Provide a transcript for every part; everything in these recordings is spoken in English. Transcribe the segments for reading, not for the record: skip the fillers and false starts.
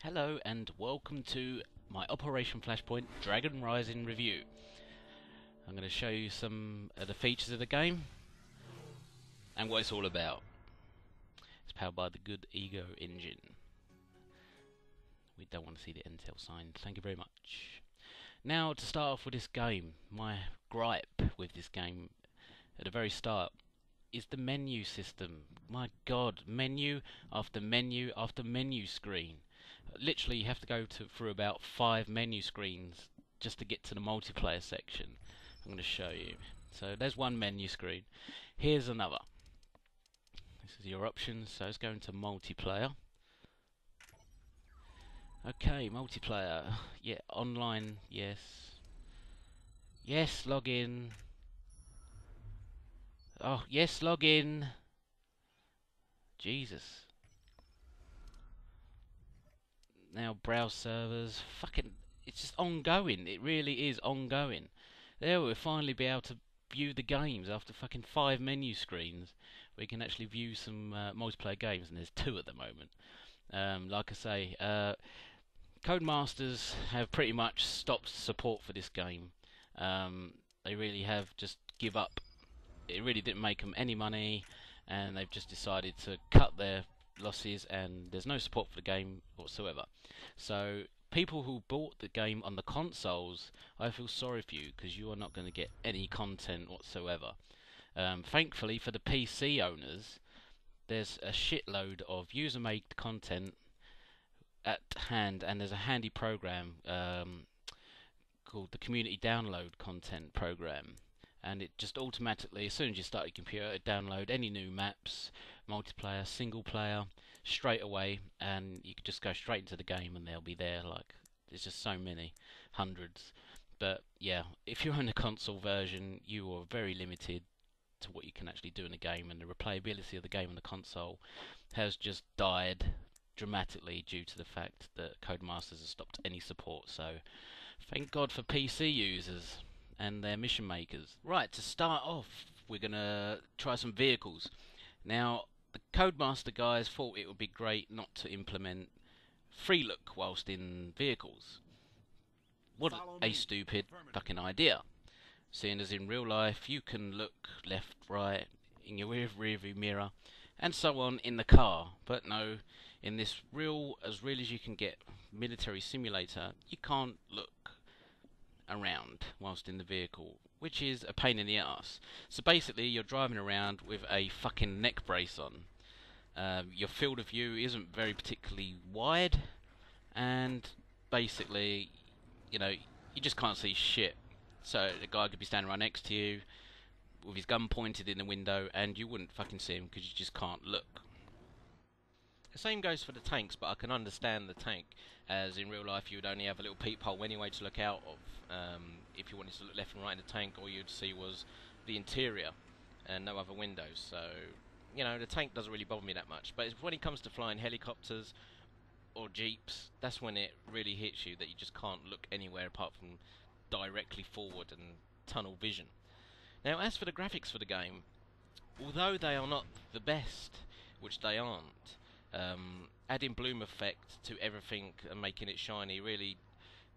Hello and welcome to my Operation Flashpoint Dragon Rising review. I'm going to show you some of the features of the game and what it's all about. It's powered by the good Ego engine. We don't want to see the Intel sign, thank you very much. Now to start off with this game, my gripe with this game at the very start is the menu system. My god, menu after menu after menu screen. Literally, you have to go through about 5 menu screens just to get to the multiplayer section. I'm going to show you. So there's one menu screen. Here's another. This is your options. So let's go into multiplayer. Okay, multiplayer. Yeah, online. Yes. Yes, login. Oh, yes, login. Jesus. Now browse servers. Fucking, it's just ongoing. It really is ongoing. There, we'll finally be able to view the games after fucking 5 menu screens. We can actually view some multiplayer games, and there's 2 at the moment. Like I say, Codemasters have pretty much stopped support for this game. They really have just give up. It really didn't make them any money, and they've just decided to cut their losses, and there's no support for the game whatsoever. So people who bought the game on the consoles, I feel sorry for you, because you are not going to get any content whatsoever. Thankfully for the PC owners, there's a shitload of user-made content at hand, and there's a handy program called the Community Download Content Program, and it just automatically, as soon as you start your computer, it download any new maps, multiplayer, single player, straight away, and you can just go straight into the game and they'll be there. Like, there's just so many, hundreds. But yeah, if you're in the console version, you are very limited to what you can actually do in the game, and the replayability of the game on the console has just died dramatically due to the fact that Codemasters has stopped any support. So thank God for PC users and their mission makers. Right, to start off, we're gonna try some vehicles. Now, the Codemaster guys thought it would be great not to implement free look whilst in vehicles. What a stupid fucking idea. Seeing as in real life you can look left, right, in your rear view mirror, and so on in the car. But no, in this as real as you can get military simulator, you can't look around whilst in the vehicle, which is a pain in the ass. So basically, you're driving around with a fucking neck brace on. Your field of view isn't very particularly wide, and basically, you know, you just can't see shit. So the guy could be standing right next to you with his gun pointed in the window, and you wouldn't fucking see him because you just can't look. The same goes for the tanks, but I can understand the tank, as in real life you would only have a little peephole anyway to look out of. If you wanted to look left and right in the tank, all you'd see was the interior and no other windows. So, you know, the tank doesn't really bother me that much. But when it comes to flying helicopters or jeeps, that's when it really hits you, that you just can't look anywhere apart from directly forward and tunnel vision. Now, as for the graphics for the game, although they are not the best, which they aren't, adding bloom effect to everything and making it shiny really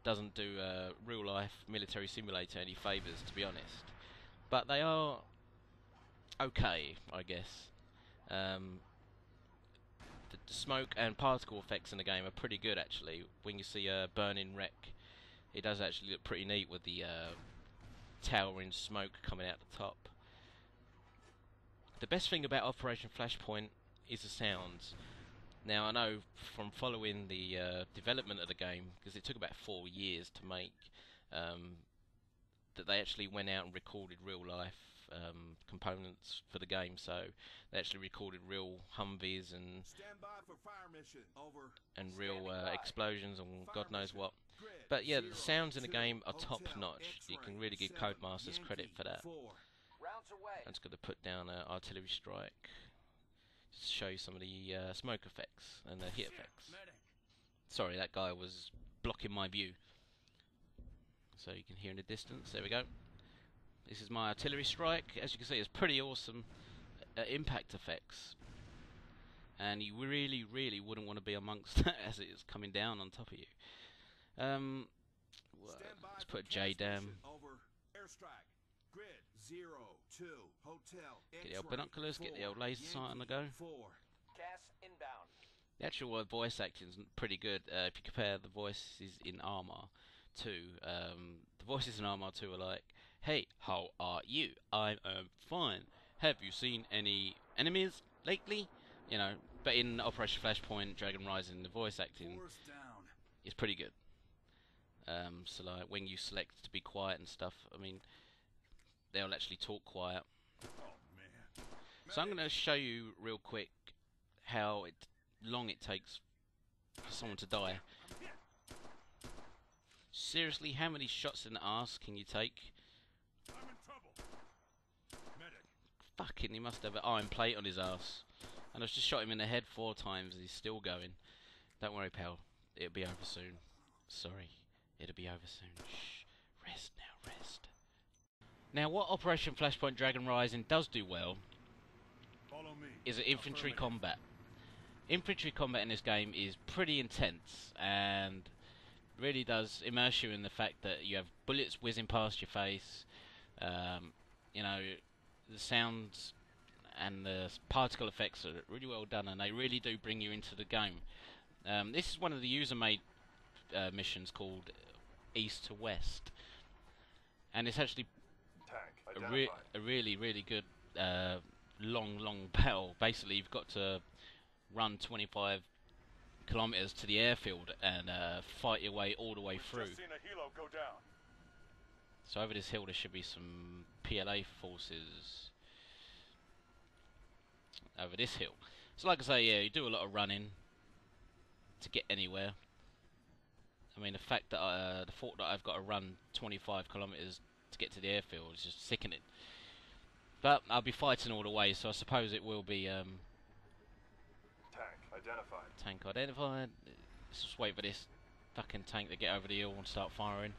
doesn't do real life military simulator any favours, to be honest. But they are okay, I guess. The smoke and particle effects in the game are pretty good, actually. When you see a burning wreck, it does actually look pretty neat with the towering smoke coming out the top. The best thing about Operation Flashpoint is the sounds. Now, I know from following the development of the game, because it took about 4 years to make, that they actually went out and recorded real life components for the game. So they actually recorded real Humvees and real explosions and God knows what. But yeah, the sounds in the game are top notch. You can really give Codemasters credit for that. I'm just going to put down an artillery strike to show you some of the smoke effects and the hit effects. Sorry, that guy was blocking my view. So you can hear in the distance. There we go. This is my artillery strike. As you can see, it's pretty awesome impact effects. and you really wouldn't want to be amongst that as it is coming down on top of you. Let's put J down. Grid 02 Hotel. Get the old binoculars, get the old laser sight on the go. Gas inbound. The actual voice acting is pretty good. If you compare the voices in Arma 2, the voices in Arma 2 are like, "Hey, how are you? I'm fine. Have you seen any enemies lately?" You know, but in Operation Flashpoint, Dragon Rising, the voice acting is pretty good. So like when you select to be quiet and stuff, I mean, they'll actually talk quiet. So I'm going to show you real quick how long it takes for someone to die. Seriously, how many shots in the arse can you take? Fucking, he must have an iron plate on his arse. And I've just shot him in the head 4 times and he's still going. Don't worry, pal. It'll be over soon. Sorry. It'll be over soon. Shh. Rest now, rest. Now, what Operation Flashpoint Dragon Rising does do well is infantry combat. Infantry combat in this game is pretty intense and really does immerse you in the fact that you have bullets whizzing past your face. You know, the sounds and the particle effects are really well done, and they really do bring you into the game. This is one of the user-made missions called East to West, and it's actually a really good long battle. Basically, you've got to run 25 kilometers to the airfield and fight your way all the way through. Just seen a helo go down. So over this hill there should be some PLA forces over this hill. So like I say, yeah, you do a lot of running to get anywhere. I mean, the fact that the thought that I've got to run 25 kilometers to get to the airfield is just sickening. But I'll be fighting all the way, so I suppose it will be Tank identified. Tank identified. Let's just wait for this fucking tank to get over the hill and start firing.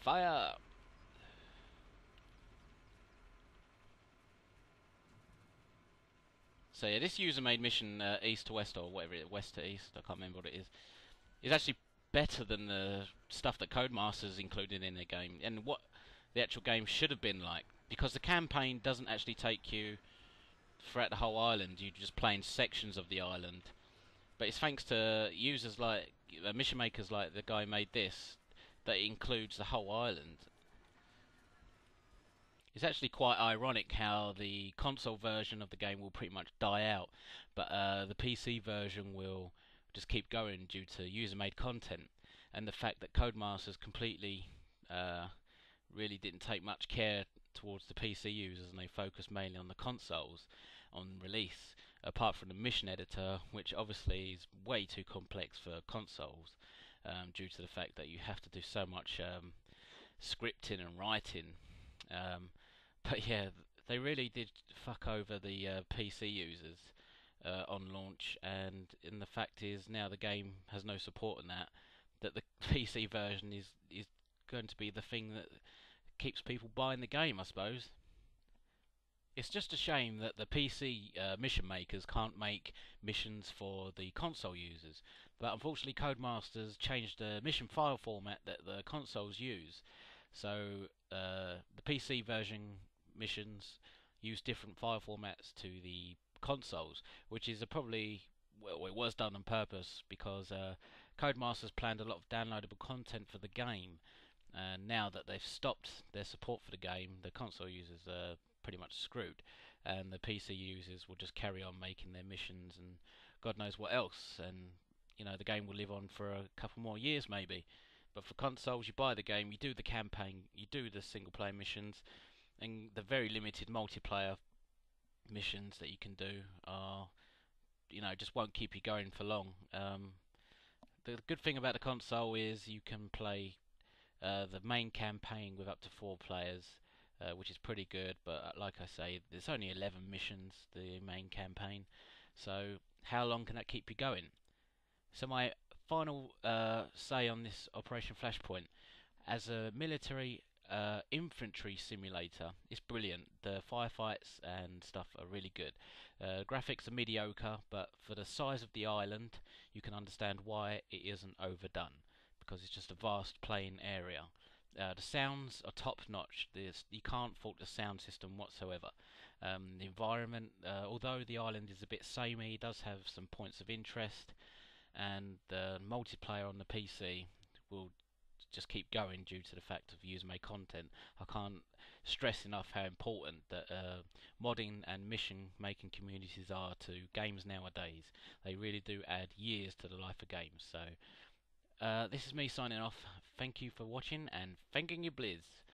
Fire! So yeah, this user-made mission, east to west or whatever it is, west to east, I can't remember what it is actually better than the stuff that Codemasters included in their game, and what the actual game should have been like, because the campaign doesn't actually take you throughout the whole island, you're just playing sections of the island. But it's thanks to users like, mission makers like the guy who made this, that it includes the whole island. It's actually quite ironic how the console version of the game will pretty much die out, but the PC version will just keep going due to user-made content, and the fact that Codemasters completely really didn't take much care towards the PC users, and they focused mainly on the consoles on release, apart from the mission editor, which obviously is way too complex for consoles, due to the fact that you have to do so much scripting and writing. But yeah, they really did fuck over the PC users on launch, and the fact is now the game has no support in that the PC version is going to be the thing that keeps people buying the game, I suppose. It's just a shame that the PC mission makers can't make missions for the console users, but unfortunately Codemasters changed the mission file format that the consoles use, so the PC version missions use different file formats to the consoles, which is probably, well, it was done on purpose because Codemasters planned a lot of downloadable content for the game, and now that they've stopped their support for the game, the console users are pretty much screwed, and the PC users will just carry on making their missions and God knows what else, and you know, the game will live on for a couple more years maybe. But for consoles, you buy the game, you do the campaign, you do the single player missions, and the very limited multiplayer missions that you can do are, you know, just won't keep you going for long. The good thing about the console is you can play the main campaign with up to 4 players, which is pretty good, but like I say, there's only 11 missions, the main campaign, so how long can that keep you going? So my final say on this Operation Flashpoint, as a military infantry simulator. It's brilliant. The firefights and stuff are really good. Graphics are mediocre, but for the size of the island, you can understand why it isn't overdone, because it's just a vast plain area. The sounds are top notch. You can't fault the sound system whatsoever. The environment, although the island is a bit samey, does have some points of interest, and the multiplayer on the PC will just keep going due to the fact of user made content. I can't stress enough how important that modding and mission making communities are to games nowadays. They really do add years to the life of games. So this is me signing off. Thank you for watching, and thanking you, Blizz.